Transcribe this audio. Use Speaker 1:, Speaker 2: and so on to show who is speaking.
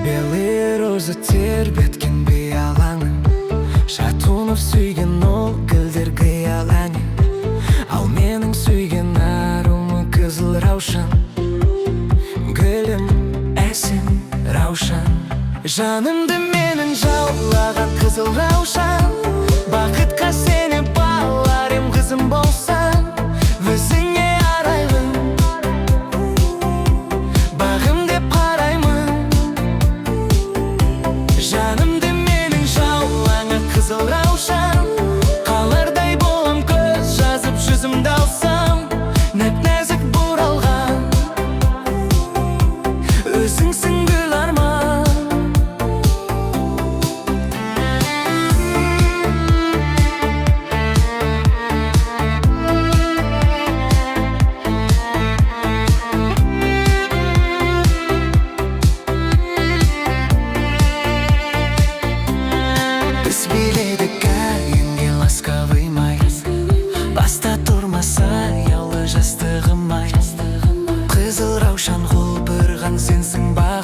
Speaker 1: Белый роза тербеткен бейалаңын, жатунов сүйген ол гүлдер қиялаңы. Ал менің сүйген арумы қызыл раушан, гүлім әсем раушан. Жанымды менің жаулаған қызыл раушан, бақытқа сені баларым қызым болсан, өзіңе арайлым, бағым деп қараймын. Жанымды менің жаулаған қызыл раушан, қалардай болам көз жазып жүзімді алсам, нәп-нәзік бұралған, өзіңсің гүл арман. Біз биледік әйінге ласковый май, баста тұрмаса аяулы жастығым ай. Қызыл раушан құлпырған сенсің ба